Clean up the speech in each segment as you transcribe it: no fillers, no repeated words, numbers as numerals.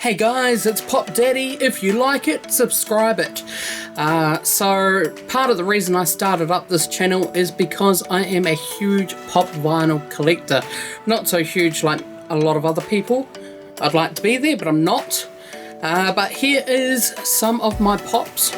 Hey guys, it's Pop Daddy. If you like it, subscribe it. So part of the reason I started up this channel is because I am a huge pop vinyl collector. Not so huge like a lot of other people. I'd like to be there, but I'm not. But here is some of my pops.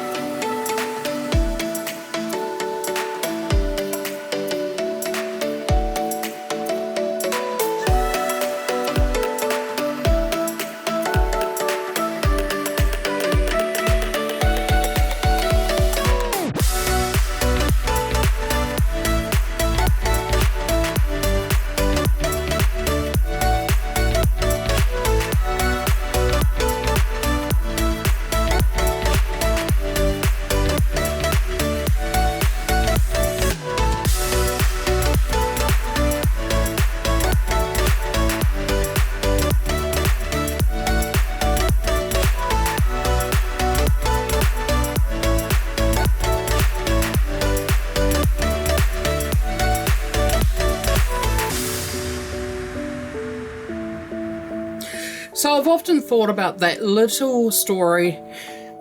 So I've often thought about that little story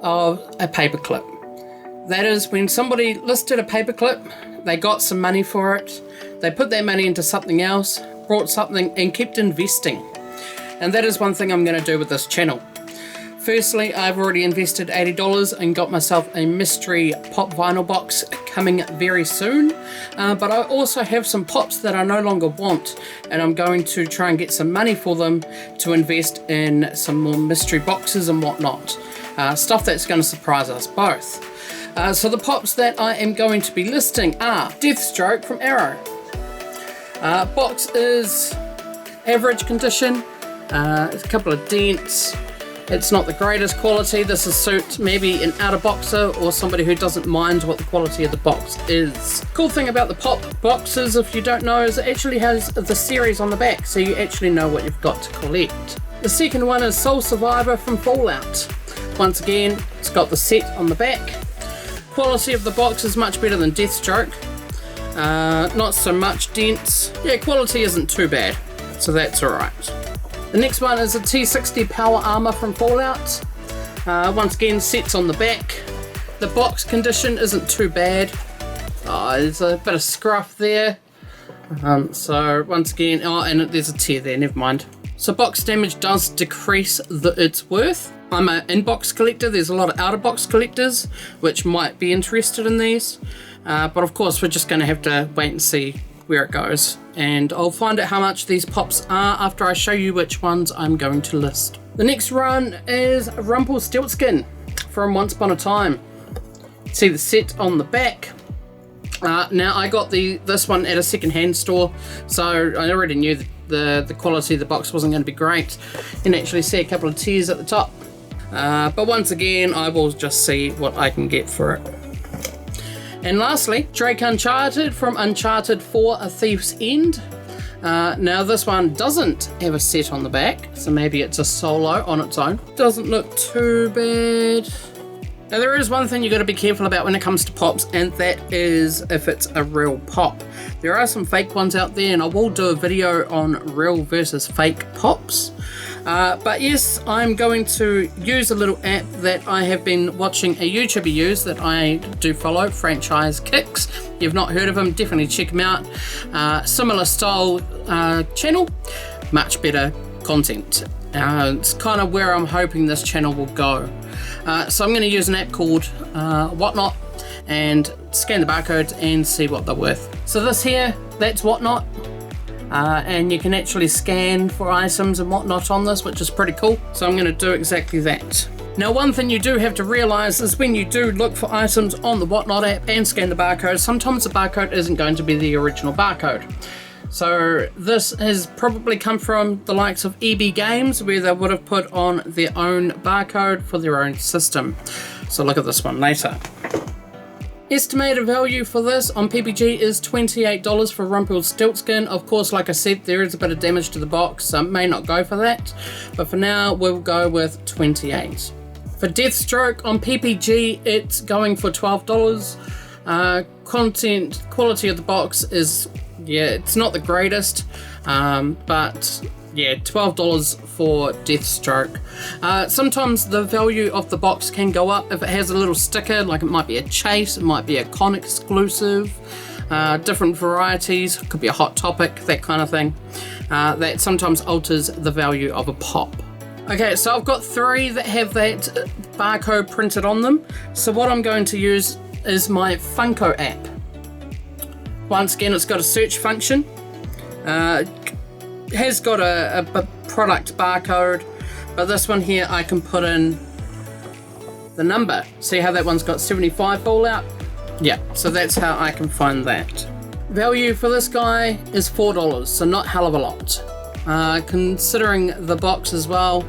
of a paperclip. That is, when somebody listed a paperclip, they got some money for it, they put their money into something else, bought something and kept investing. And that is one thing I'm going to do with this channel. Firstly, I've already invested $80 and got myself a mystery pop vinyl box coming very soon. But I also have some pops that I no longer want, and I'm going to try and get some money for them to invest in some more mystery boxes and whatnot. Stuff that's going to surprise us both. So the pops that I am going to be listing are Deathstroke from Arrow. Box is average condition, a couple of dents. It's not the greatest quality. This is suit maybe an outer boxer or somebody who doesn't mind what the quality of the box is. Cool thing about the pop boxes, if you don't know, is it actually has the series on the back, so you actually know what you've got to collect. The second one is Soul Survivor from Fallout. Once again, it's got the set on the back. Quality of the box is much better than Deathstroke. Not so much dents. Yeah, quality isn't too bad, so that's alright. The next one is a T60 Power Armor from Fallout. Once again, sets on the back. The box condition isn't too bad. There's a bit of scruff there. So once again, and there's a tear there, never mind. So box damage does decrease its worth. I'm an in-box collector. There's a lot of out-of-box collectors which might be interested in these. But of course, we're just going to have to wait and see where it goes, and I'll find out how much these pops are after I show you which ones I'm going to list. The next run is Rumpelstiltskin from Once Upon a Time. See the set on the back. Now I got this one at a second-hand store, so I already knew the quality of the box wasn't going to be great. You can actually see a couple of tears at the top, but once again I will just see what I can get for it. And lastly, Drake Uncharted from Uncharted 4: A Thief's End. Now this one doesn't have a set on the back, so maybe it's a solo on its own. Doesn't look too bad. Now there is one thing you got to be careful about when it comes to pops, and that is if it's a real pop. There are some fake ones out there, and I will do a video on real versus fake pops. But yes, I'm going to use a little app that I have been watching a YouTuber use that I do follow, Franchise Kicks. If you've not heard of him, definitely check him out. Similar style channel, much better content. It's kind of where I'm hoping this channel will go. So I'm going to use an app called Whatnot and scan the barcodes and see what they're worth. So this here, that's Whatnot. And you can actually scan for items and whatnot on this, which is pretty cool. So I'm going to do exactly that. Now, one thing you do have to realize is when you do look for items on the Whatnot app and scan the barcode, sometimes the barcode isn't going to be the original barcode. So this has probably come from the likes of EB Games, where they would have put on their own barcode for their own system. So look at this one later. Estimated value for this on PPG is $28 for Rumpelstiltskin. Of course, like I said, there is a bit of damage to the box, so I may not go for that. But for now, we'll go with $28. For Deathstroke on PPG, it's going for $12. Quality of the box is, yeah, it's not the greatest, but Yeah, $12 for Deathstroke. Sometimes the value of the box can go up if it has a little sticker, like it might be a Chase, it might be a Con exclusive, different varieties, could be a Hot Topic, that kind of thing. That sometimes alters the value of a pop. Okay, so I've got 3 that have that barcode printed on them. So what I'm going to use is my Funko app. Once again, it's got a search function. Has got a product barcode, but this one here I can put in the number. See how that one's got 75 fallout? Yeah, so that's how I can find that. Value for this guy is $4, so not hell of a lot. Considering the box as well,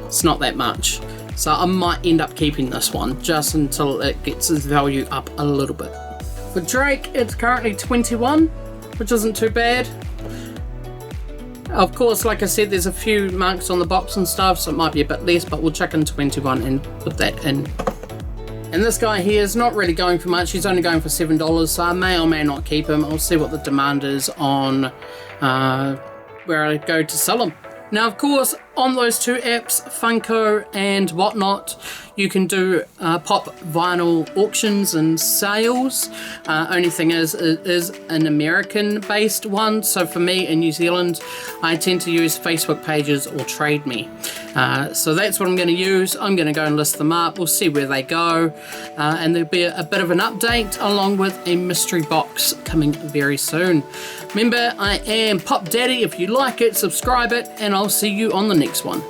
it's not that much. So I might end up keeping this one just until it gets its value up a little bit. For Drake, it's currently 21, which isn't too bad. Of course, like I said, there's a few marks on the box and stuff, so it might be a bit less, but we'll chuck in 21 and put that in. And this guy here is not really going for much. He's only going for $7, so I may or may not keep him. I'll see what the demand is on where I go to sell them. Now, of course, on those 2 apps, Funko and whatnot, you can do pop vinyl auctions and sales. Only thing is, it is an American-based one. So for me in New Zealand, I tend to use Facebook pages or Trade Me. So that's what I'm going to use. I'm going to go and list them up. We'll see where they go. And there'll be a bit of an update along with a mystery box coming very soon. Remember, I am Pop Daddy. If you like it, subscribe it, and I'll see you on the next one.